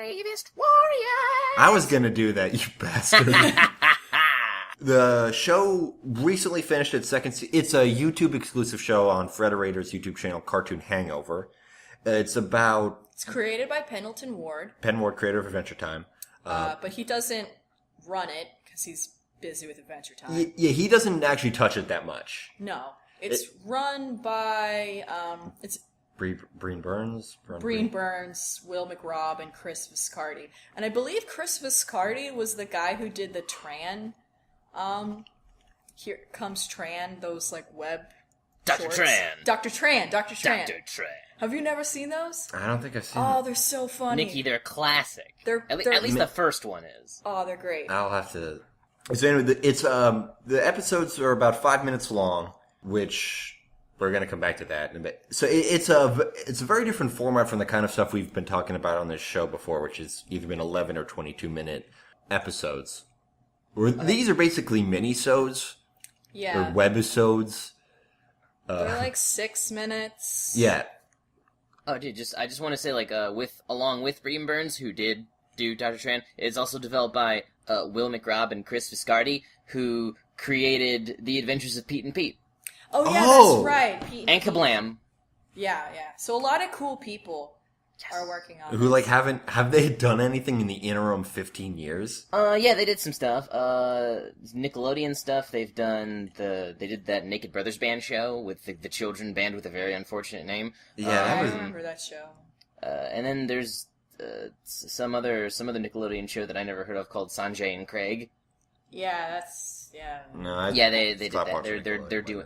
Bravest Warriors! I was gonna do that, you bastard. The show recently finished its second season. It's a YouTube exclusive show on Frederator's YouTube channel, Cartoon Hangover. It's created by Pendleton Ward. Penn Ward, creator of Adventure Time. But he doesn't run it because he's busy with Adventure Time. Yeah, he doesn't actually touch it that much. No. It's run by, Breen Burns? Breen Burns, Will McRobb, and Chris Viscardi. And I believe Chris Viscardi was the guy who did the Tran, Here Comes Tran, those, like, web Dr. shorts. Tran. Dr. Tran. Dr. Tran. Have you never seen those? I don't think I've seen Oh, it. they're so funny. Nikki, they're classic. They're at least the first one is. Oh, they're great. I'll have to... So anyway, the episodes are about 5 minutes long, which... We're going to come back to that in a bit. So it's a very different format from the kind of stuff we've been talking about on this show before, which has either been 11 or 22-minute episodes. These are basically mini-sodes. Yeah. Or webisodes. They're like 6 minutes. Yeah. Oh, dude, I just want to say, like, along with Breen Burns, who did do Dr. Tran, it's also developed by Will McRobb and Chris Viscardi, who created The Adventures of Pete and Pete. Oh, yeah, that's right. Pete and Kablam. Yeah. So a lot of cool people are working on Who, like, have they done anything in the interim 15 years? Yeah, they did some stuff. Nickelodeon stuff. They did that Naked Brothers Band show with the children band with a very unfortunate name. Yeah, I remember that show. And then there's some other Nickelodeon show that I never heard of called Sanjay and Craig. Yeah, No, they did that.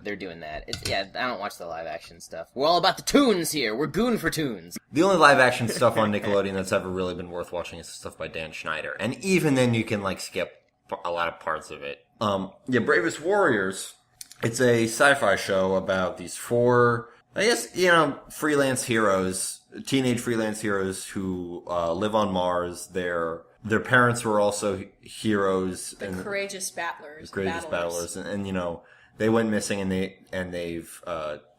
They're doing that. I don't watch the live action stuff. We're all about the tunes here. We're goon for tunes. The only live action stuff on Nickelodeon that's ever really been worth watching is stuff by Dan Schneider. And even then you can, like, skip a lot of parts of it. Bravest Warriors, it's a sci-fi show about these 4, I guess, freelance heroes, teenage freelance heroes who live on Mars. Their parents were also heroes. The courageous battlers. Courageous battlers. And they went missing and they've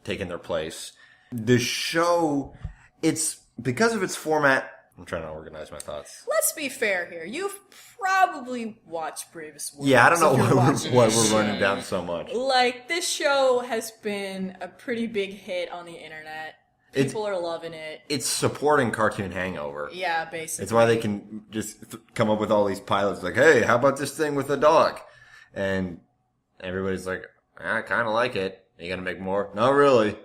taken their place. The show, it's, because of its format, I'm trying to organize my thoughts. Let's be fair here. You've probably watched Bravest Warriors. Yeah, I don't know why we're running down so much. Like, this show has been a pretty big hit on the internet. People are loving it. It's supporting Cartoon Hangover. Yeah, basically. It's why they can just come up with all these pilots like, hey, how about this thing with a dog? And everybody's like, I kind of like it. Are you going to make more? Not really.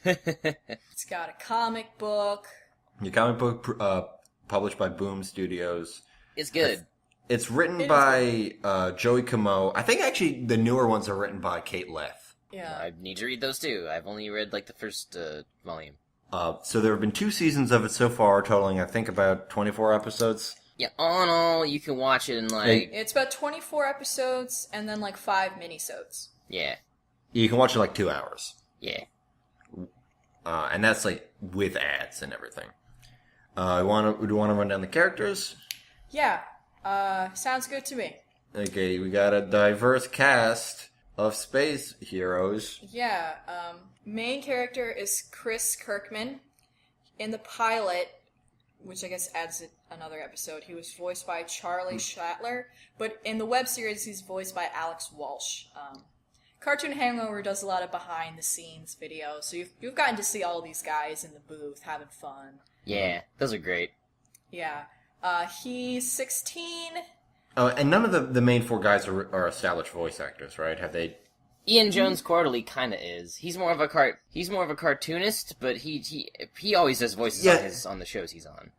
It's got a comic book. Your comic book published by Boom Studios. It's good. It's written by Joey Camo. I think actually the newer ones are written by Kate Leth. Yeah. I need to read those too. I've only read like the first volume. So there have been 2 seasons of it so far, totaling I think about 24 episodes. Yeah, all in all, you can watch it in like... It's about 24 episodes and then like 5 minisodes. Yeah. You can watch it in like 2 hours. Yeah. And that's like with ads and everything. Do you want to run down the characters? Yeah. Sounds good to me. Okay, we got a diverse cast of space heroes. Yeah. Main character is Chris Kirkman. In the pilot, which I guess adds another episode, he was voiced by Charlie Shatler, but in the web series, he's voiced by Alex Walsh. Cartoon Hangover does a lot of behind-the-scenes videos, so you've gotten to see all these guys in the booth having fun. Yeah, those are great. Yeah. He's 16. Oh, and none of the main 4 guys are established voice actors, right? Have they? Ian Jones Quarterly kind of is. He's more of a cartoonist, but he always does voices on the shows he's on.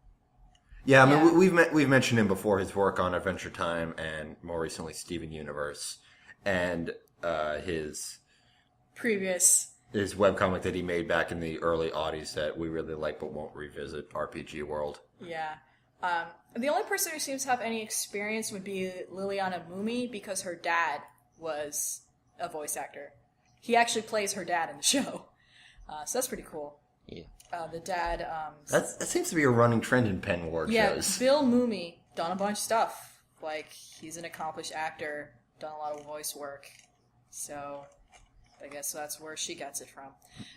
Yeah, I mean we've mentioned him before. His work on Adventure Time and more recently Steven Universe, and his webcomic that he made back in the early '80s that we really like but won't revisit, RPG World. Yeah. The only person who seems to have any experience would be Liliana Mumi because her dad was a voice actor. He actually plays her dad in the show. So that's pretty cool. Yeah. The dad... that seems to be a running trend in Penn Ward shows. Yeah, Bill Mumi, done a bunch of stuff. Like, he's an accomplished actor, done a lot of voice work. So, I guess that's where she gets it from.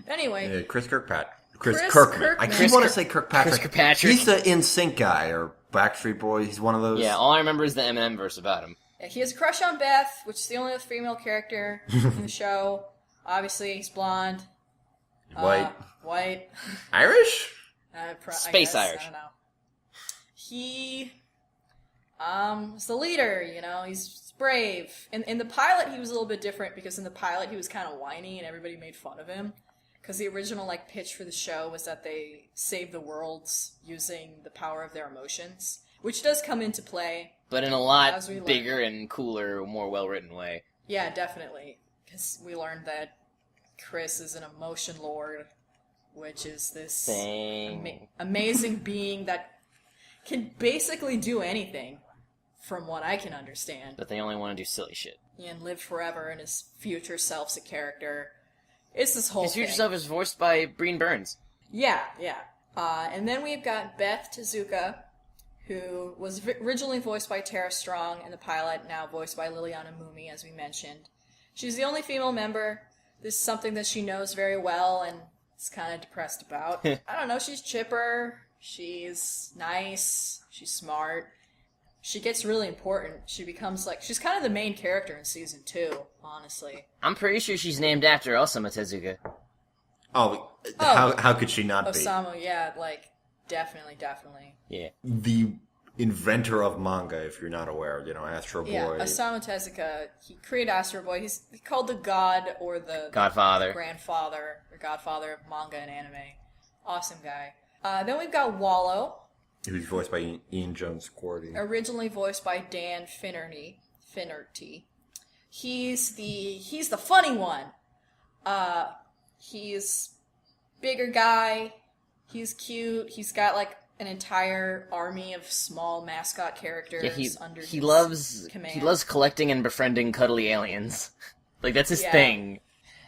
Anyway... Chris Kirkman. Kirkman. I keep want to say Kirkpatrick. Chris Kirkpatrick. He's the In Sync guy, or Backstreet Boys. He's one of those. Yeah, all I remember is the Eminem verse about him. Yeah, he has a crush on Beth, which is the only female character in the show. Obviously, he's blonde. White. White. Irish? Space I guess, Irish. I don't know. He is the leader, he's brave. In the pilot, he was a little bit different because in the pilot, he was kind of whiny and everybody made fun of him. Because the original pitch for the show was that they save the worlds using the power of their emotions, which does come into play. But in a lot bigger and cooler, more well-written way. Yeah, definitely. Because we learned that Chris is an emotion lord, which is this amazing being that can basically do anything, from what I can understand. But they only want to do silly shit. And live forever, and his future self's a character. It's this whole thing. His future self is voiced by Breen Burns. Yeah. And then we've got Beth Tezuka, who was originally voiced by Tara Strong in the pilot, now voiced by Liliana Mumi, as we mentioned. She's the only female member. This is something that she knows very well and is kind of depressed about. I don't know, she's chipper, she's nice, she's smart. She gets really important. She becomes she's kind of the main character in season 2, honestly. I'm pretty sure she's named after Osamu Tezuka. How could she not be? Osamu, yeah, definitely. Yeah. The inventor of manga, if you're not aware, Astro Boy. Yeah, Osamu Tezuka, he created Astro Boy. He's called the god or the Godfather. The grandfather, or godfather of manga and anime. Awesome guy. Then we've got Wallow. Who's voiced by Ian Jones-Quartey. Originally voiced by Dan Finnerty. He's the funny one. He's bigger guy. He's cute. He's got an entire army of small mascot characters under his command. He loves collecting and befriending cuddly aliens. That's his thing.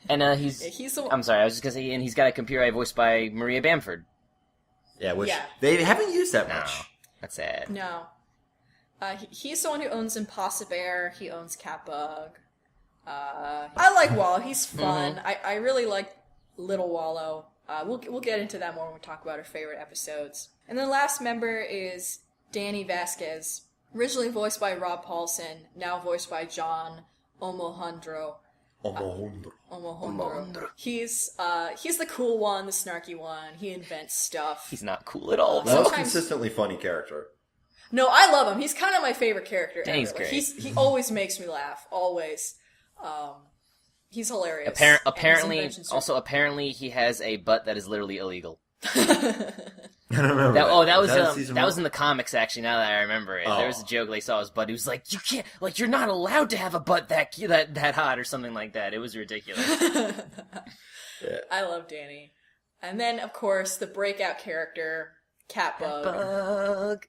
And I'm sorry, I was just gonna say, and he's got a computer voiced by Maria Bamford. Yeah, which they haven't used that much. No, that's sad. No. He's the one who owns Impossibear. He owns Catbug. I like Wallow. He's fun. Mm-hmm. I really like Little Wallow. We'll get into that more when we talk about our favorite episodes. And the last member is Danny Vasquez, originally voiced by Rob Paulson, now voiced by John Omohundro. Omohundro. He's the cool one, the snarky one. He invents stuff. He's not cool at all. The most consistently funny character. No, I love him. He's kind of my favorite character. Danny's great. He always makes me laugh. Always. He's hilarious. Apparently, he has a butt that is literally illegal. I don't remember. That was in the comics. Actually, now that I remember it, there was a joke they saw his butt. He was like, "You can't, you're not allowed to have a butt that hot or something like that." It was ridiculous. Yeah. I love Danny, and then of course the breakout character Catbug,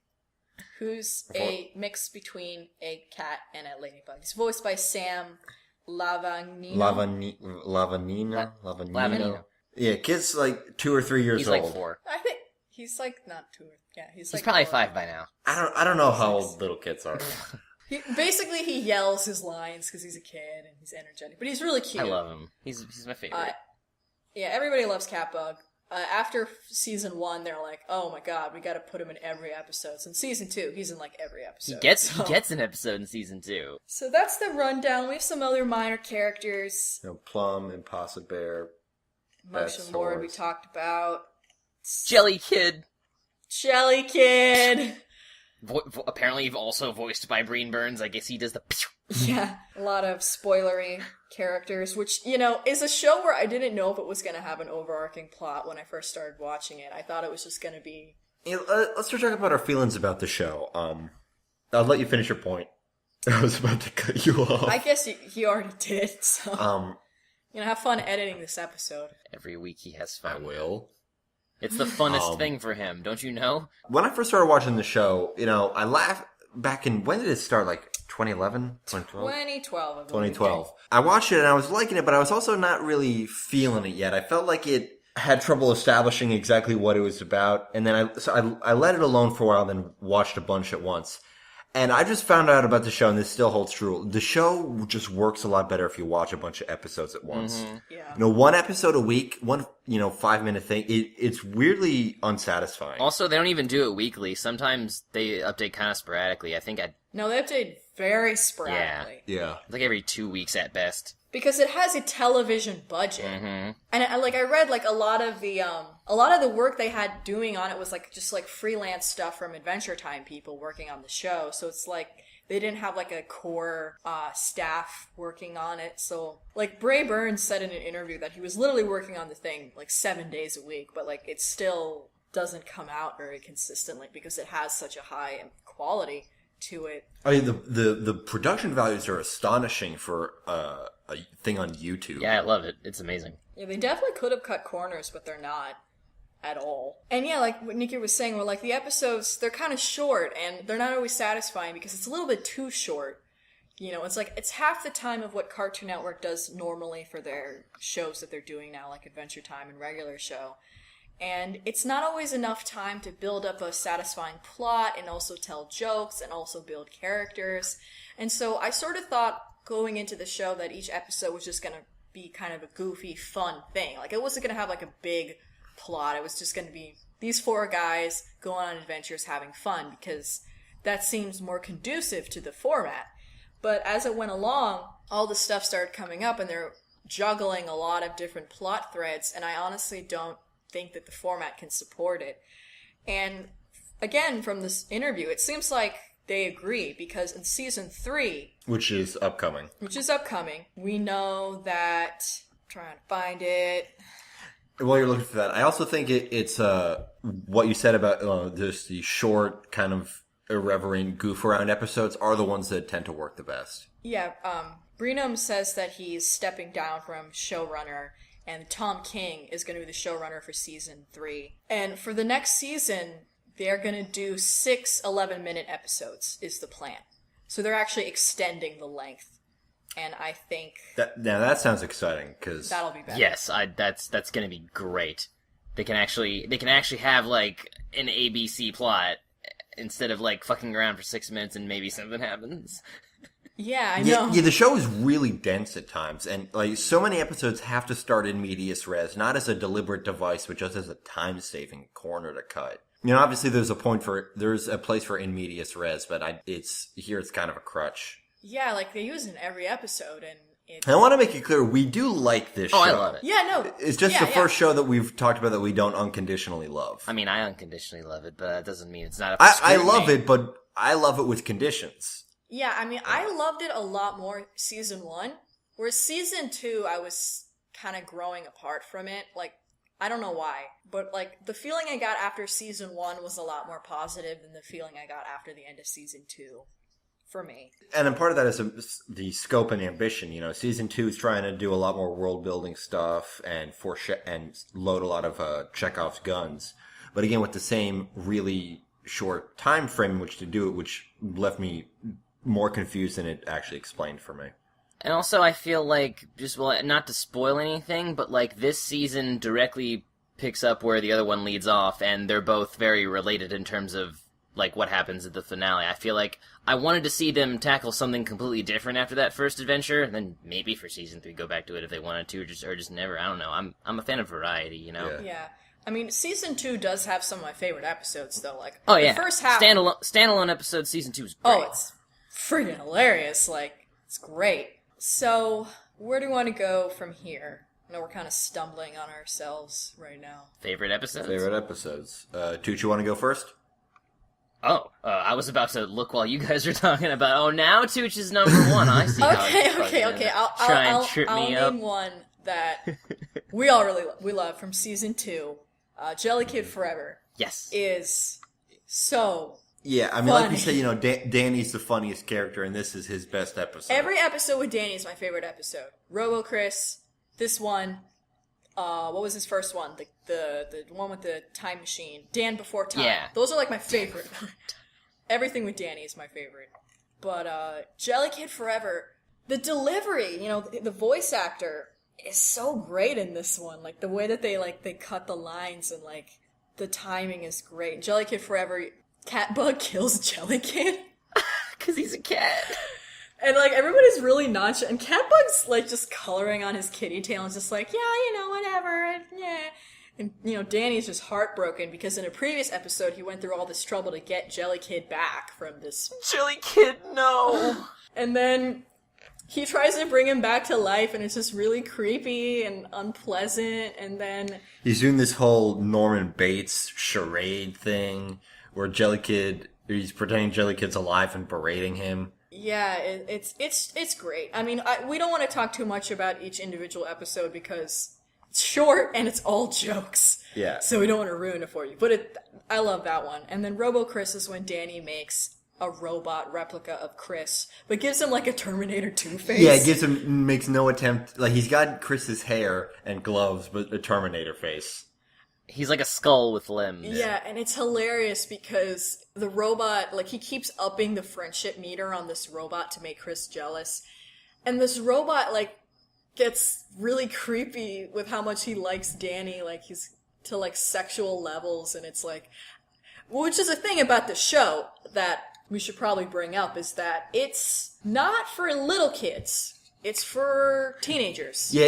who's a mix between a cat and a ladybug. He's voiced by Sam Lavanino. Lavanino. Yeah, kid's 2 or 3 years old. He's 4. I think he's not 2. Yeah, he's probably 4. 5 by now. I don't know how old little kids are. He yells his lines because he's a kid and he's energetic, but he's really cute. I love him. He's my favorite. Yeah, everybody loves Catbug. After season 1, they're like, "Oh my god, we got to put him in every episode." So in season 2, he's in every episode. He gets an episode in season 2. So that's the rundown. We have some other minor characters. Plum, Impossibear, Motion Lord we talked about. Jelly Kid. Apparently also voiced by Breen Burns. I guess he does the... Yeah, a lot of spoilery characters, which, is a show where I didn't know if it was going to have an overarching plot when I first started watching it. I thought it was just going to be... let's start talking about our feelings about the show. I'll let you finish your point. I was about to cut you off. I guess you already did, so... have fun editing this episode. Every week he has fun. I will. It's the funnest thing for him, don't you know? When I first started watching the show, I laughed back in... When did it start? 2011? 2012? 2012. 2012. I watched it and I was liking it, but I was also not really feeling it yet. I felt like it had trouble establishing exactly what it was about. And then I let it alone for a while, then watched a bunch at once. And I just found out about the show, and this still holds true. The show just works a lot better if you watch a bunch of episodes at once. Mm-hmm. Yeah. One episode a week, 5-minute thing, it's weirdly unsatisfying. Also, they don't even do it weekly. Sometimes they update kind of sporadically. I think No, they update very sporadically. Yeah. like every 2 weeks at best. Because it has a television budget. Mm-hmm. And I read like a lot of the work they had doing on it was like just like freelance stuff from Adventure Time people working on the show. So it's like they didn't have like a core staff working on it. So like Bray Burns said in an interview that he was literally working on the thing like 7 days a week, but like it still doesn't come out very consistently because it has such a high quality to it. I mean, the production values are astonishing for a thing on YouTube. Yeah, I love it. It's amazing. Yeah, they definitely could have cut corners, but they're not at all. And yeah, like what Nikki was saying, like the episodes, they're kind of short and they're not always satisfying because it's a little bit too short. It's like it's half the time of what Cartoon Network does normally for their shows that they're doing now, like Adventure Time and regular show. And it's not always enough time to build up a satisfying plot and also tell jokes and also build characters. And so I sort of thought going into the show that each episode was just going to be kind of a goofy, fun thing. Like it wasn't going to have like a big plot. It was just going to be these 4 guys going on adventures having fun because that seems more conducive to the format. But as it went along, all the stuff started coming up and they're juggling a lot of different plot threads, and I honestly don't think that the format can support it. And again, from this interview, it seems like they agree because in season 3, Which is upcoming, we know that, I'm trying to find it. While you're looking for that, I also think it's what you said about just the short kind of irreverent goof around episodes are the ones that tend to work the best. Yeah, Brenham says that he's stepping down from showrunner, and Tom King is going to be the showrunner for season 3. And for the next season, they're going to do 6 11-minute episodes is the plan. So they're actually extending the length. And I think that sounds exciting because that'll be better. Yes, that's going to be great. They can actually have like an ABC plot instead of like fucking around for 6 minutes and maybe something happens. Yeah, I know. Yeah, the show is really dense at times, and like so many episodes have to start in medias res, not as a deliberate device, but just as a time-saving corner to cut. Obviously there's a place for in medias res, but it's kind of a crutch. Yeah, like they use it in every episode, and I want to make it clear, we do like this show. Oh, I love it. yeah, no, It's just the first show that we've talked about that we don't unconditionally love. I mean, I unconditionally love it, but that doesn't mean it's not up to I scrutiny. love it, but I love it with conditions. Yeah, I mean, I loved it a lot more season 1, whereas season 2, I was kind of growing apart from it. Like, I don't know why, but like the feeling I got after season 1 was a lot more positive than the feeling I got after the end of season 2. For me. And then part of that is the scope and ambition. Season 2 is trying to do a lot more world building stuff and load a lot of Chekhov's guns. But again, with the same really short time frame in which to do it, which left me more confused than it actually explained for me. And also, I feel like, not to spoil anything, but like this season directly picks up where the other one leads off, and they're both very related in terms of like what happens at the finale. I feel like I wanted to see them tackle something completely different after that first adventure, and then maybe for season 3 go back to it if they wanted to, or just never. I don't know. I'm a fan of variety, Yeah. I mean, season 2 does have some of my favorite episodes, though. Like, the first half, standalone episode season 2 is great. Oh, it's freaking hilarious. Like, it's great. So, where do we want to go from here? I know we're kind of stumbling on ourselves right now. Favorite episodes. Tooch, you want to go first? Oh, I was about to look while you guys are talking about. Oh, now Tooch is number 1. I see. Okay. I'll me up. name one that we all we love from season 2. Jelly Kid Forever. Yes. Is so. Yeah, I mean, funny. like you said, Danny's the funniest character, and this is his best episode. Every episode with Danny is my favorite episode. Robo Chris, this one. What was his first one? The one with the time machine. Dan Before Time. Yeah. Those are like my favorite. Everything with Danny is my favorite. But Jelly Kid Forever, the delivery, the voice actor is so great in this one. Like the way that they cut the lines and like the timing is great. Jelly Kid Forever, Catbug kills Jelly Kid. because he's a cat. And, like, everybody's really nonchalant. And Catbug's, like, just coloring on his kitty tail and just like, yeah, whatever, and, yeah. And, Danny's just heartbroken because in a previous episode he went through all this trouble to get Jelly Kid back from this... Jelly Kid, no! And then he tries to bring him back to life and it's just really creepy and unpleasant, and then... He's doing this whole Norman Bates charade thing where he's pretending Jelly Kid's alive and berating him. Yeah, it's great. I mean, we don't want to talk too much about each individual episode because it's short and it's all jokes. Yeah. So we don't want to ruin it for you. But I love that one. And then Robo Chris is when Danny makes a robot replica of Chris, but gives him like a Terminator 2 face. Yeah, makes no attempt. Like, he's got Chris's hair and gloves, but a Terminator face. He's like a skull with limbs. Yeah, and it's hilarious because the robot, like, he keeps upping the friendship meter on this robot to make Chris jealous. And this robot, like, gets really creepy with how much he likes Danny, like, he's to, like, sexual levels, and it's like... Which is a thing about the show that we should probably bring up, is that it's not for little kids. It's for teenagers. Yeah,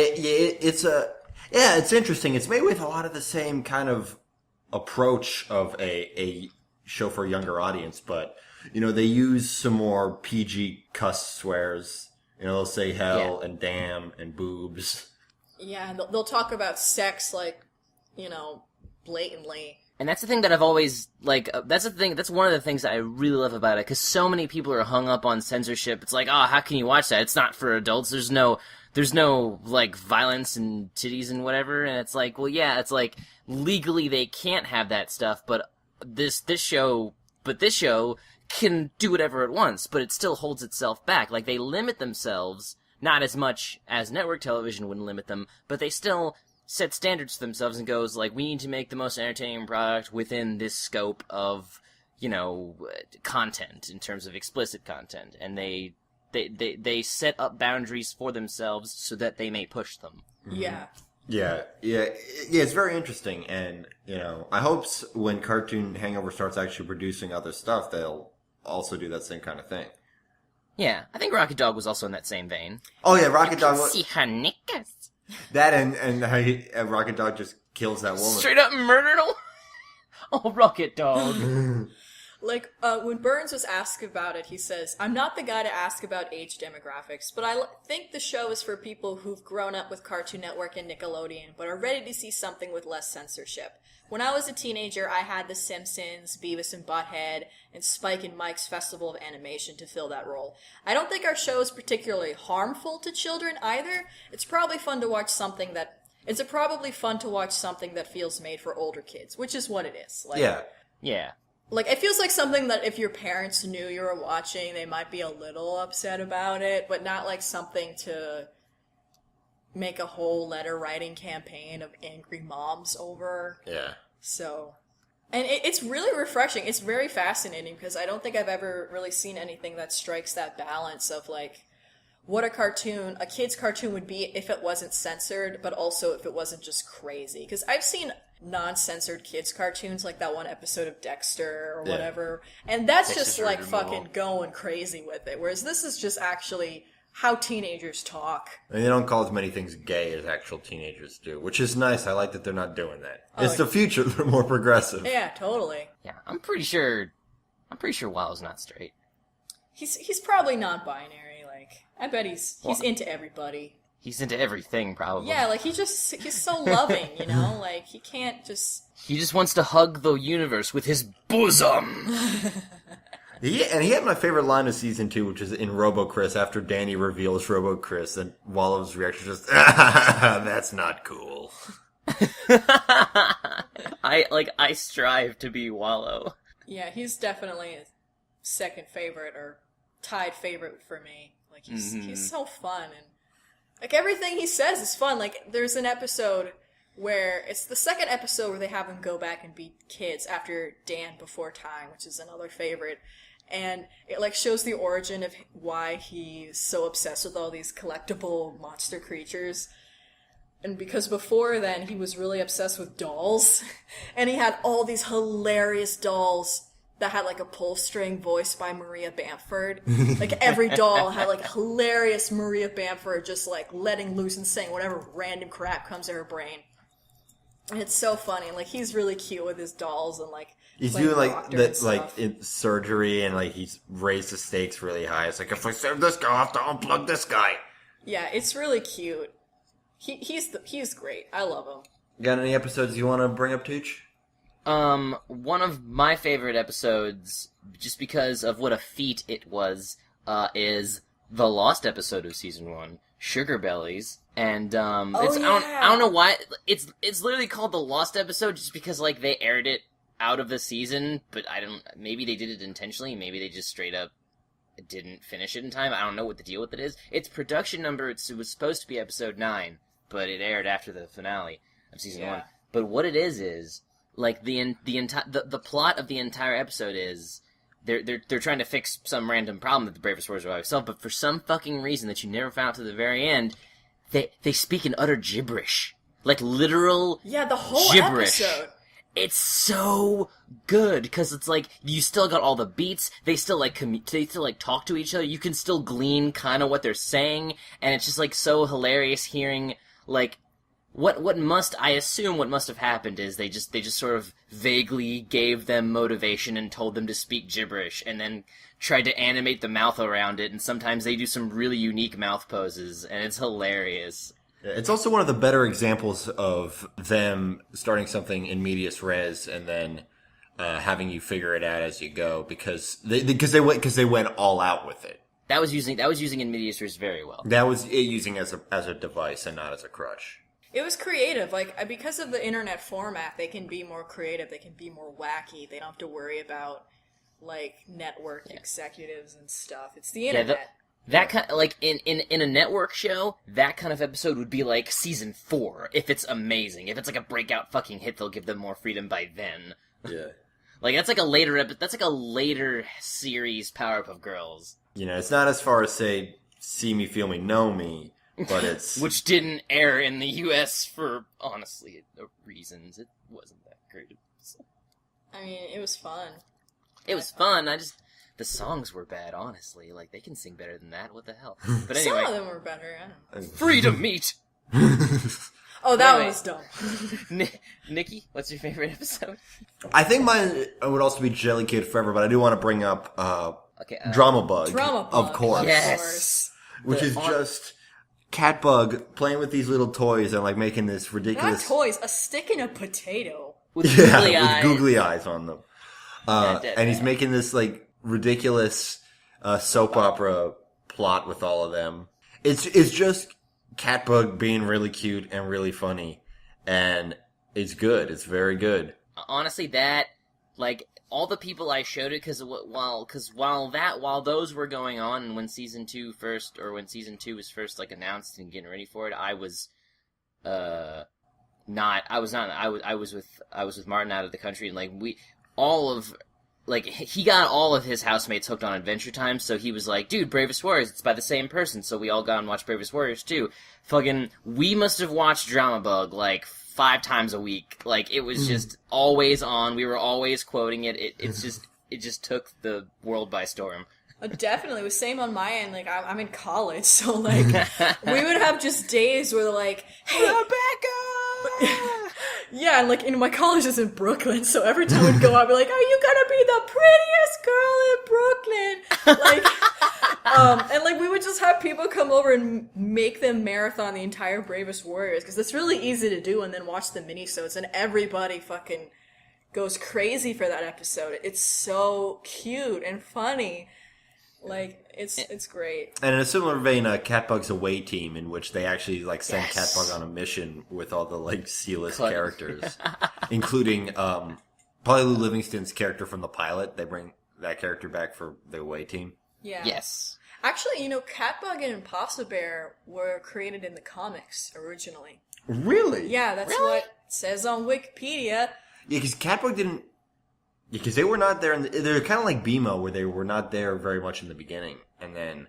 it's interesting. It's made with a lot of the same kind of approach of a show for a younger audience, but, they use some more PG cuss swears. They'll say hell and damn and boobs. Yeah, and they'll talk about sex, like, blatantly. And that's the thing that I've always, that's one of the things that I really love about it, because so many people are hung up on censorship. It's like, how can you watch that? It's not for adults. There's no, like, violence and titties and whatever, and it's like, well, yeah, it's like, legally they can't have that stuff, but this show can do whatever it wants, but it still holds itself back. Like, they limit themselves, not as much as network television would limit them, but they still set standards for themselves and goes, like, we need to make the most entertaining product within this scope of, content, in terms of explicit content, and they set up boundaries for themselves so that they may push them. Yeah. Yeah, it's very interesting, and, I hope when Cartoon Hangover starts actually producing other stuff, they'll also do that same kind of thing. Yeah, I think Rocket Dog was also in that same vein. Oh yeah, Rocket Dog was... See her knickers. That and how Rocket Dog just kills that woman. Straight up murdered her? Oh, Rocket Dog. Like, when Burns was asked about it, he says, I'm not the guy to ask about age demographics, but I think the show is for people who've grown up with Cartoon Network and Nickelodeon, but are ready to see something with less censorship. When I was a teenager, I had The Simpsons, Beavis and Butthead, and Spike and Mike's Festival of Animation to fill that role. I don't think our show is particularly harmful to children either. It's probably fun to watch something that feels made for older kids, which is what it is. Like, Yeah. Like, it feels like something that if your parents knew you were watching, they might be a little upset about it, but not like something to make a whole letter writing campaign of angry moms over. Yeah. So, and it's really refreshing. It's very fascinating because I don't think I've ever really seen anything that strikes that balance of like what a kid's cartoon would be if it wasn't censored, but also if it wasn't just crazy. Because I've seen non-censored kids cartoons like that one episode of Dexter or whatever, and that's just like fucking going crazy with it. Whereas this is just actually how teenagers talk. And they don't call as many things gay as actual teenagers do, which is nice. I like that they're not doing that. It's the future. They're more progressive. Yeah, totally. Yeah, I'm pretty sure Wild's not straight. He's probably non-binary. Like, I bet he's into everybody. He's into everything, probably. Yeah, like he's so loving, like he can't just... He just wants to hug the universe with his bosom! He had my favorite line of season 2, which is in Robo Chris, after Danny reveals Robo Chris, and Wallow's reaction is just, that's not cool. I strive to be Wallow. Yeah, he's definitely a second favorite, or tied favorite for me. Like, he's so fun, and like everything he says is fun. Like, there's an episode where it's the second episode where they have him go back and be kids after Dan Before Time, which is another favorite. And it like shows the origin of why he's so obsessed with all these collectible monster creatures. And because before then he was really obsessed with dolls. And he had all these hilarious dolls that had like a pull string voiced by Maria Bamford. Like every doll had like hilarious Maria Bamford just like letting loose and saying whatever random crap comes to her brain. And it's so funny. And like he's really cute with his dolls and like he's doing like that like in surgery and like he's raised the stakes really high. It's like if I save this guy, I have to unplug this guy. Yeah, it's really cute. He's great. I love him. Got any episodes you want to bring up, Tooch? One of my favorite episodes, just because of what a feat it was, is the Lost episode of season 1, Sugar Bellies. And, I don't know why, it's literally called the Lost episode just because, like, they aired it out of the season, but maybe they did it intentionally, maybe they just straight up didn't finish it in time. I don't know what the deal with it is. Its production number, it was supposed to be episode 9, but it aired after the finale of season 1. But what it is, like, the plot of the entire episode is, they're trying to fix some random problem that the Bravest Warriors always solve, but for some fucking reason that you never found out to the very end, they speak in utter gibberish. Like, literal the whole gibberish. episode. It's so good, because it's like, you still got all the beats, they still talk to each other, you can still glean kind of what they're saying, and it's just like so hilarious hearing, like, what must have happened is they just sort of vaguely gave them motivation and told them to speak gibberish, and then tried to animate the mouth around it, and sometimes they do some really unique mouth poses, and it's hilarious. It's also one of the better examples of them starting something in medias res and then having you figure it out as you go because they went all out with it. That was using in medias res very well. That was it using as a device and not as a crutch. It was creative. Like, because of the internet format, they can be more creative. They can be more wacky. They don't have to worry about, like, network executives and stuff. It's the internet. That kind of, like, in a network show, that kind of episode would be like season 4, if it's amazing. If it's like a breakout fucking hit, they'll give them more freedom by then. Yeah. Like, that's like a later series Powerpuff Girls. You know, it's not as far as, say, See Me, Feel Me, Know Me, but it's... Which didn't air in the US for, honestly, reasons. It wasn't that great. I mean, it was fun. It was fun, the songs were bad, honestly. Like, they can sing better than that. What the hell? But anyway. Some of them were better. I don't know. Freedom meat! Oh, that was dumb. Nikki, what's your favorite episode? I think mine would also be Jelly Kid Forever, but I do want to bring up Drama Bug, of course. Yes! Which is just Catbug playing with these little toys and, like, making this ridiculous... Not toys, a stick and a potato. With googly eyes. With googly eyes on them. And he's making this, like, ridiculous soap opera plot with all of them. It's just Catbug being really cute and really funny, and it's good. It's very good. Honestly, that, like, all the people I showed it, while those were going on, and when season 2 was first, like, announced and getting ready for it, I was with Martin out of the country, and, like, he got all of his housemates hooked on Adventure Time, so he was like, dude, Bravest Warriors, it's by the same person, so we all got and watched Bravest Warriors too. Fucking, we must have watched Drama Bug, like, 5 times a week. Like, it was just always on, we were always quoting it, it just took the world by storm. Definitely, it was same on my end, like, I'm in college, so, like, we would have just days where they're like, hey, Rebecca! Yeah, and, like, my college is in Brooklyn, so every time we'd go out, we'd be like, are you gonna be the prettiest girl in Brooklyn? Like, and, like, we would just have people come over and make them marathon the entire Bravest Warriors, because it's really easy to do, and then watch the minisodes, and everybody fucking goes crazy for that episode. It's so cute and funny. Like, it's great. And in a similar vein, Catbug's Away Team, in which they actually, like, send Catbug on a mission with all the, like, C-list characters. Including, probably Lou Livingston's character from the pilot. They bring that character back for the Away Team. Yeah. Yes. Actually, Catbug and Impossible Bear were created in the comics originally. Really? Yeah, that's what it says on Wikipedia. Yeah, because Catbug didn't... Because they were not there, they're kind of like BMO, where they were not there very much in the beginning, and then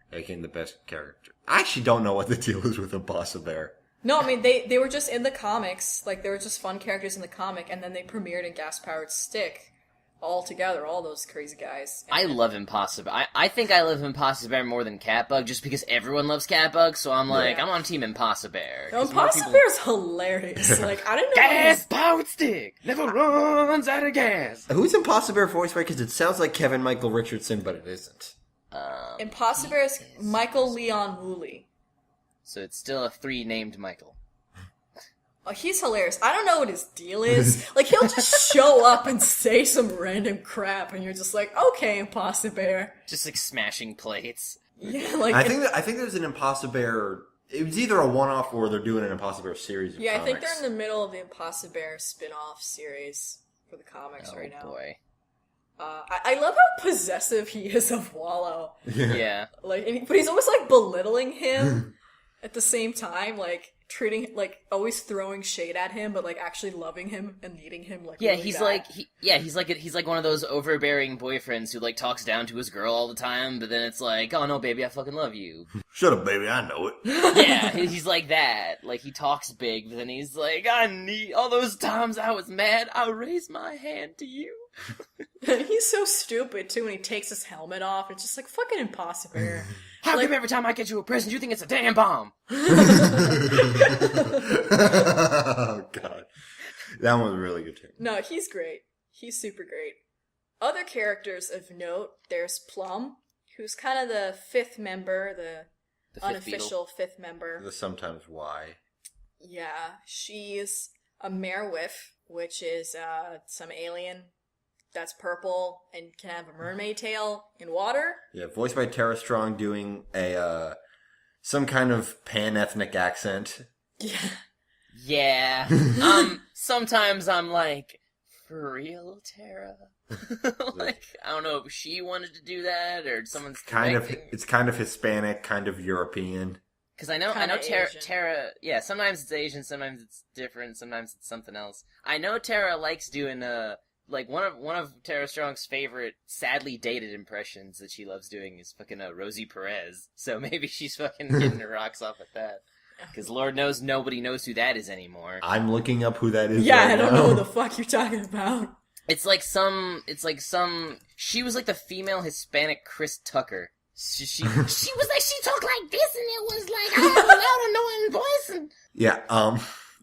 they became the best character. I actually don't know what the deal is with Impossible Bear. No, I mean, they were just in the comics, like, they were just fun characters in the comic, and then they premiered in Gas Powered Stick, all together, all those crazy guys. I love Impossible. I think I love Impossible Bear more than Catbug, just because everyone loves Catbug, so I'm like, I'm on Team Impossible Bear. No, Impossible Bear is hilarious. Like, I didn't know. Gas powered stick never runs out of gas. Who's Impossible Bear voiced by? Because it sounds like Kevin Michael Richardson, but it isn't. Impossible Bear is Michael Leon Woolley. So it's still a 3 named Michael. Oh, he's hilarious. I don't know what his deal is. Like, he'll just show up and say some random crap, and you're just like, okay, Impossible Bear. Just like smashing plates. Yeah, like I think there's an Impossible Bear. It was either a one-off or they're doing an Impossible Bear series. Of comics. I think they're in the middle of the Impossible Bear spin-off series for the comics right now. Oh boy. I love how possessive he is of Wallow. Yeah. Like, but he's almost like belittling him at the same time, like treating, like always throwing shade at him, but like actually loving him and needing him. Like, yeah, really he's bad. he's like one of those overbearing boyfriends who like talks down to his girl all the time, but then it's like, oh no, baby, I fucking love you. Shut up, baby, I know it. Yeah, he's like that. Like, he talks big, but then he's like, I need all those times I was mad, I'll raise my hand to you. And he's so stupid too when he takes his helmet off. It's just like fucking Impossible Bear. How come every time I get you a present, you think it's a damn bomb? Oh god, that one was really good too. No, he's great. He's super great. Other characters of note, there's Plum, who's kind of the 5th member, the unofficial 5th member. The sometimes why. Yeah, she's a merewif, which is some alien that's purple and can have a mermaid tail in water. Yeah, voiced by Tara Strong, doing a some kind of pan-ethnic accent. Yeah. Yeah. Sometimes I'm like, for real, Tara? Like, I don't know if she wanted to do that or someone's It's kind of Hispanic, kind of European. Because I know Tara, yeah, sometimes it's Asian, sometimes it's different, sometimes it's something else. I know Tara likes doing, like, one of Tara Strong's favorite sadly dated impressions that she loves doing is fucking Rosie Perez. So maybe she's fucking getting her rocks off at that. Because Lord knows nobody knows who that is anymore. I'm looking up who that is. Yeah, right I don't now. know what the fuck you're talking about. She was like the female Hispanic Chris Tucker. She was like, she talked like this, and it was like, I have a loud, annoying voice. And... Yeah,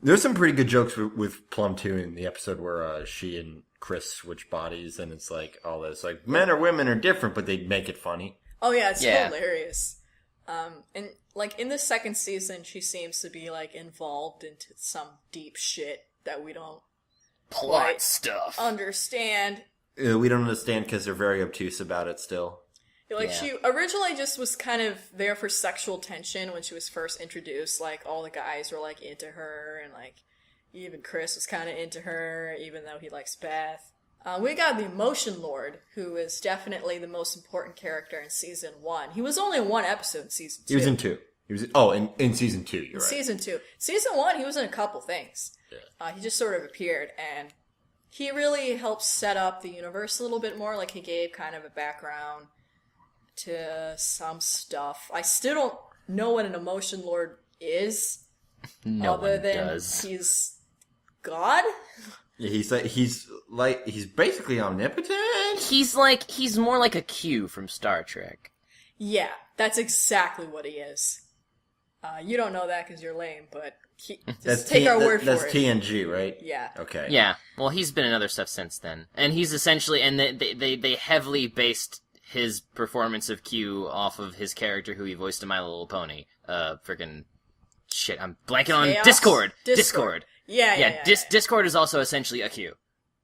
there's some pretty good jokes with Plum, too, in the episode where she and Chris switch bodies, and it's like all this, like, men or women are different, but they make it funny. Oh yeah, it's hilarious. And like in the 2nd season, she seems to be like involved into some deep shit that we don't plot stuff understand. We don't understand because they're very obtuse about it still. Like, she originally just was kind of there for sexual tension when she was first introduced. Like, all the guys were, like, into her, and, like, even Chris was kind of into her, even though he likes Beth. We got the Emotion Lord, who is definitely the most important character in Season 1. He was only in 1 episode in Season 2. He was in 2. In Season 2, you're right. Season 2. Season 1, he was in a couple things. Yeah. He just sort of appeared, and he really helped set up the universe a little bit more. Like, he gave kind of a background to some stuff. I still don't know what an Emotion Lord is. Other than he's God? Yeah, he's basically omnipotent. He's more like a Q from Star Trek. Yeah, that's exactly what he is. You don't know that because you're lame, but take our word for it. That's TNG, right? Yeah. Okay. Yeah. Well, he's been in other stuff since then, and he's essentially, and they heavily based his performance of Q off of his character who he voiced in My Little Pony. Freaking shit, I'm blanking on Discord. Yeah. Discord is also essentially a Q.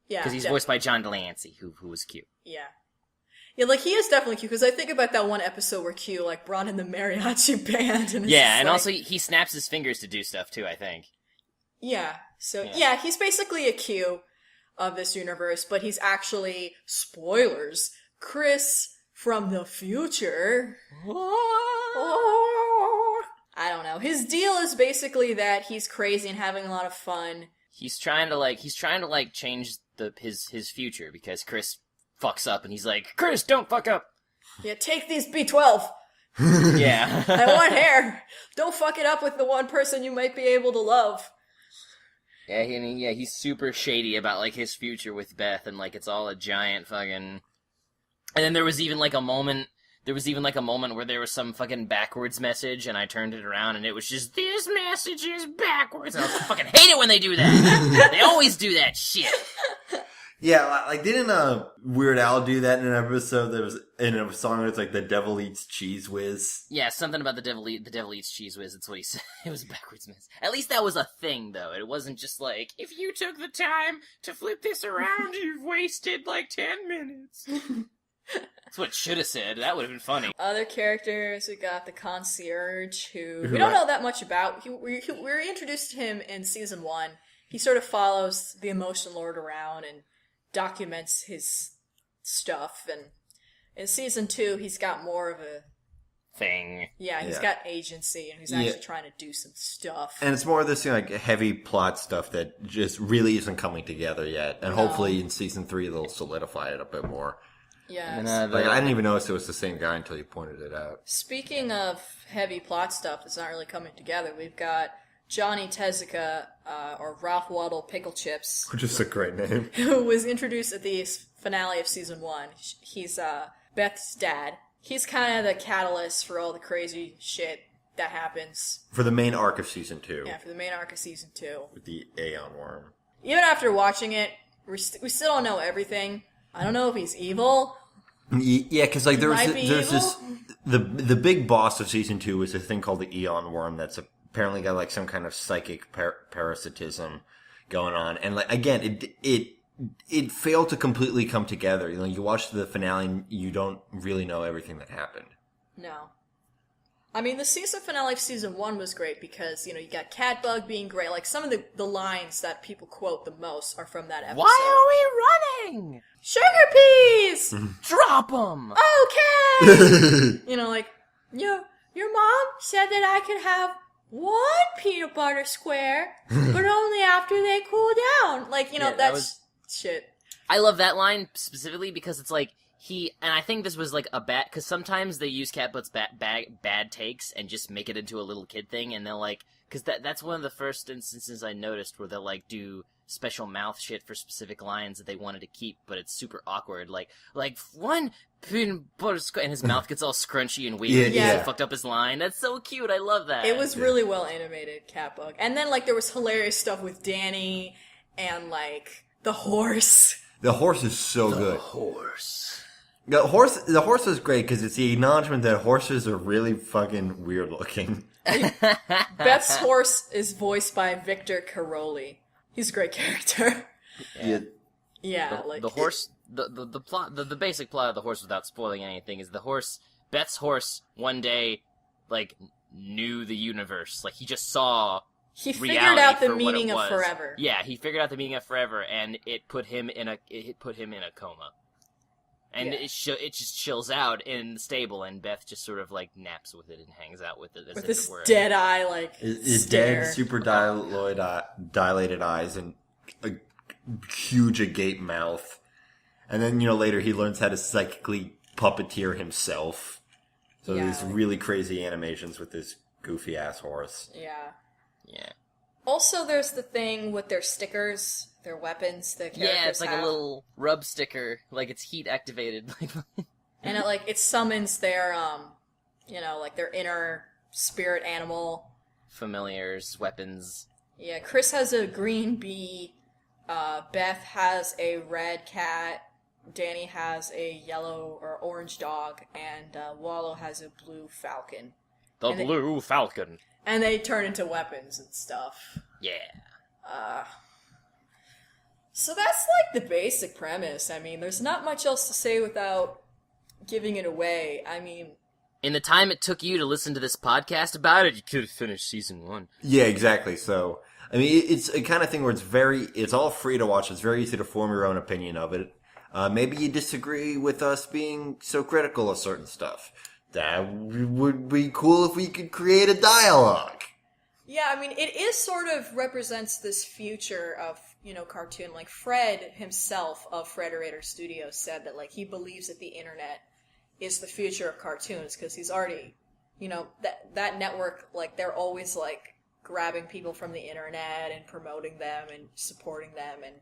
Yeah. Because he's voiced by John Delancey, who was Q. Yeah. Yeah, like, he is definitely Q, because I think about that one episode where Q, like, brought in the mariachi band, and also he snaps his fingers to do stuff, too, I think. Yeah. So, yeah, he's basically a Q of this universe, but he's actually, spoilers, Chris from the future. I don't know. His deal is basically that he's crazy and having a lot of fun. He's trying to change his future because Chris fucks up and he's like, Chris, don't fuck up. Yeah, take these B12. Yeah. I want hair. Don't fuck it up with the one person you might be able to love. Yeah, he's super shady about, like, his future with Beth, and, like, it's all a giant fucking... And then there was even, like, a moment where there was some fucking backwards message, and I turned it around, and it was just, this message is backwards, and I fucking hate it when they do that! They always do that shit! Yeah, like, didn't Weird Al do that in an episode that was in a song where it's like, the devil eats cheese whiz? Yeah, something about the devil eats cheese whiz, that's what he said. It was a backwards message. At least that was a thing, though. It wasn't just like, if you took the time to flip this around, you've wasted, like, 10 minutes. That's what it should have said. That would have been funny. Other characters, we got the concierge, who we don't know that much about. We were introduced to him in season 1. He sort of follows the emotion lord around and documents his stuff, and in season 2 he's got more of a thing. Yeah, he's got agency, and he's actually trying to do some stuff. And it's more of this, like, heavy plot stuff that just really isn't coming together yet. And hopefully in season 3 they'll solidify it a bit more. Yeah. Like, I didn't even notice it was the same guy until you pointed it out. Speaking of heavy plot stuff that's not really coming together, we've got Johnny Tezuka, or Ralph Waddle Pickle Chips. Which is a great name. Who was introduced at the finale of season 1. He's Beth's dad. He's kind of the catalyst for all the crazy shit that happens. For the main arc of season 2. Yeah, for the main arc of season 2. With the Aeon Worm. Even after watching it, we still don't know everything. I don't know if he's evil. Yeah, because like there's this the big boss of season 2 is a thing called the Aeon Worm that's apparently got like some kind of psychic parasitism going on, and like again, it failed to completely come together. You know, you watch the finale and you don't really know everything that happened. No. I mean, the season finale of season 1 was great because, you know, you got Catbug being great. Like, some of the lines that people quote the most are from that episode. Why are we running? Sugar peas! Drop them! Okay! You know, like, your mom said that I could have one peanut butter square, but only after they cool down. Like, you know, that's shit. I love that line specifically because it's like, and I think this was like a bad, because sometimes they use Catbug's bad takes and just make it into a little kid thing, and they'll like, because that's one of the first instances I noticed where they'll like do special mouth shit for specific lines that they wanted to keep, but it's super awkward. Like one peanut butter square, and his mouth gets all scrunchy and weird. Yeah. He fucked up his line. That's so cute. I love that. It was really well animated, Catbug. And then like there was hilarious stuff with Danny and like the horse. The horse is so good. The horse is great because it's the acknowledgement that horses are really fucking weird looking. Beth's horse is voiced by Victor Caroli. He's a great character. Yeah. The horse, the plot, the basic plot of the horse, without spoiling anything, is Beth's horse, one day, like, knew the universe. Like, he just saw He figured out the meaning of forever. Yeah, he figured out the meaning of forever, and it put him in a coma. And it just chills out in the stable, and Beth just sort of, like, naps with it and hangs out with it. As with if this it were dead eye, like, His stare. dead, super dilated eyes and a huge agape mouth. And then, you know, later he learns how to psychically puppeteer himself. So these really crazy animations with this goofy-ass horse. Yeah. Yeah. Also, there's the thing with their stickers... Their weapons, the characters Yeah, it's like have. a little rub sticker, like it's heat activated. And it summons their, like their inner spirit animal. Familiars, weapons. Yeah, Chris has a green bee, Beth has a red cat, Danny has a yellow or orange dog, and Wallow has a blue falcon. Blue falcon. And they turn into weapons and stuff. Yeah. So that's like the basic premise. I mean, there's not much else to say without giving it away. I mean... In the time it took you to listen to this podcast about it, you could have finished season 1. Yeah, exactly. So, I mean, it's a kind of thing where it's all free to watch. It's very easy to form your own opinion of it. Maybe you disagree with us being so critical of certain stuff. That would be cool if we could create a dialogue. Yeah, I mean, it sort of represents this future of, cartoon. Like, Fred himself of Frederator Studios said that, like, he believes that the internet is the future of cartoons, because he's already, that network, like, they're always, like, grabbing people from the internet and promoting them and supporting them and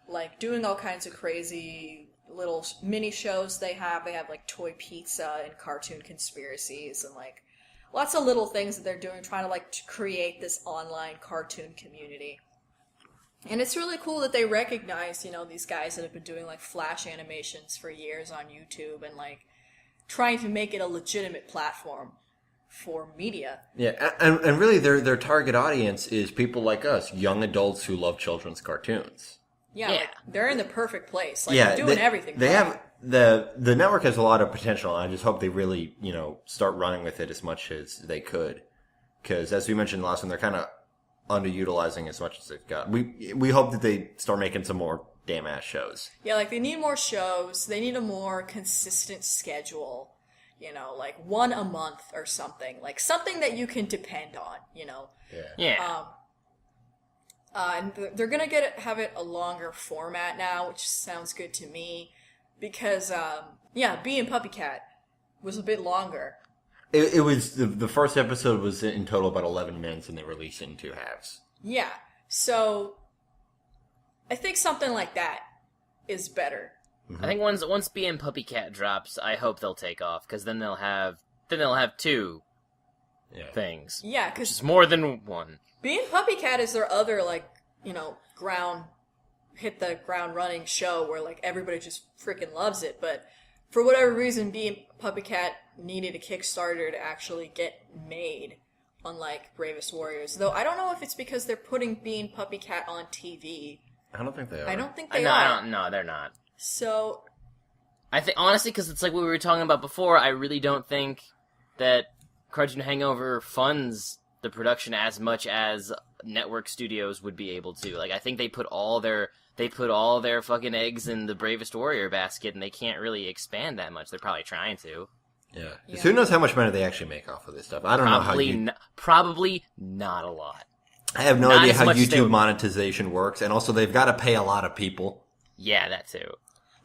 like doing all kinds of crazy little mini shows they have. They have like toy pizza and cartoon conspiracies and like lots of little things that they're doing, trying to like to create this online cartoon community. And it's really cool that they recognize, you know, these guys that have been doing like flash animations for years on YouTube and like trying to make it a legitimate platform for media. Yeah, and really their target audience is people like us, young adults who love children's cartoons. Yeah. Like, they're in the perfect place. Like, Yeah, they're doing everything They right. have the network has a lot of potential, and I just hope they really, you know, start running with it as much as they could. Because as we mentioned last one, they're kind of underutilizing as much as they've got. We hope that they start making some more damn ass shows. Yeah, like they need more shows. They need a more consistent schedule. You know, like one a month or something. Like something that you can depend on, you know. Yeah. And they're gonna have it a longer format now, which sounds good to me. Because, Bee and Puppy Cat was a bit longer. It was, the first episode was in total about 11 minutes, and they released it in 2 halves. Yeah, so I think something like that is better. I think once Bee and Puppy Cat drops, I hope they'll take off, because then they'll have 2 things. Yeah, Which because is more than one. Bee and Puppy Cat is their other, like, you know, hit the ground running show where, like, everybody just freaking loves it. But for whatever reason, Bee and Puppy Cat needed a Kickstarter to actually get made, unlike Bravest Warriors. Though I don't know if it's because they're putting Bee and Puppy Cat on TV. I don't think they are. I don't think they No, are. no, they're not. So, I think, honestly, because it's like what we were talking about before, I really don't think that Cartoon Hangover funds the production as much as network studios would be able to. Like, I think they put all their fucking eggs in the Bravest Warrior basket, and they can't really expand that much. They're probably trying to. Yeah. Yeah. So who knows how much money they actually make off of this stuff? I don't know how you... Probably not a lot. I have no Not idea as how much as they YouTube would- monetization works, and also they've got to pay a lot of people. Yeah, that too.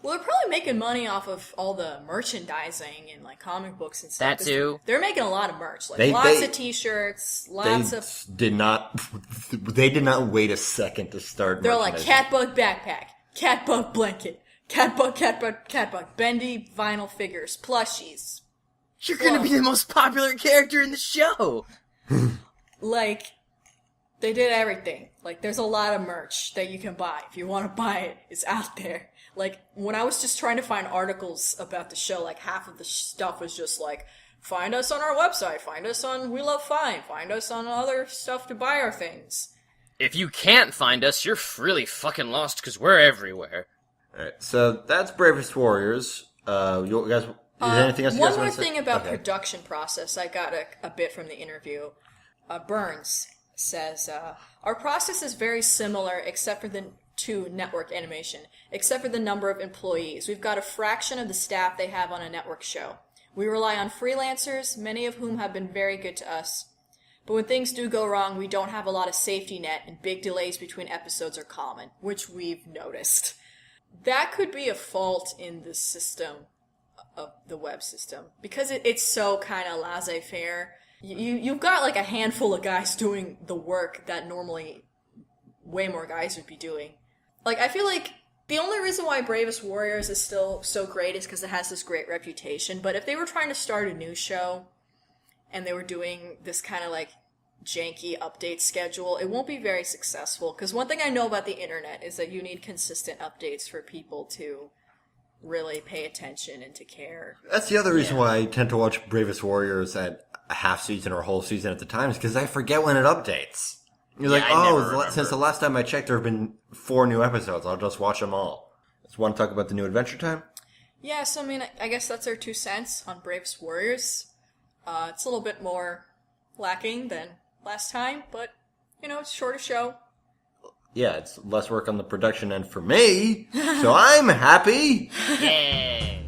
well, they're probably making money off of all the merchandising and, like, comic books and stuff. That too. They're making a lot of merch. Like, They- lots they- of t-shirts, lots They of... did not... They did not wait a second to start They're like, merchandising. Catbug backpack, Catbug blanket, Catbug, Bendy vinyl figures, plushies. You're gonna be the most popular character in the show! Like, they did everything. Like, there's a lot of merch that you can buy. If you want to buy it, it's out there. Like, when I was just trying to find articles about the show, like, half of the stuff was just like, find us on our website, find us on We Love Fine, find us on other stuff to buy our things. If you can't find us, you're really fucking lost, because we're everywhere. Alright, so that's Bravest Warriors. You guys... Is there anything else you One guys more want to say? thing about Okay. production process, I got a bit from the interview. Burns says, our process is very similar to network animation, except for the number of employees. We've got a fraction of the staff they have on a network show. We rely on freelancers, many of whom have been very good to us. But when things do go wrong, we don't have a lot of safety net, and big delays between episodes are common, which we've noticed. That could be a fault in the system of the web system, because it's so kind of laissez-faire. You've got like a handful of guys doing the work that normally way more guys would be doing. Like, I feel like the only reason why Bravest Warriors is still so great is because it has this great reputation, but if they were trying to start a new show and they were doing this kind of like janky update schedule, it won't be very successful, because one thing I know about the internet is that you need consistent updates for people to really pay attention and to care. That's the other reason Yeah. why I tend to watch Bravest Warriors at a half season or a whole season at the time, is because I forget when it updates. You're Yeah, like, I never oh, remember. since the last time I checked, there have been 4 new episodes. I'll just watch them all. Just want to talk about the new Adventure Time? Yeah, so I mean, I guess that's our 2 cents on Bravest Warriors. It's a little bit more lacking than last time, but, you know, it's a shorter show. Yeah, it's less work on the production end for me, so I'm happy. Yay!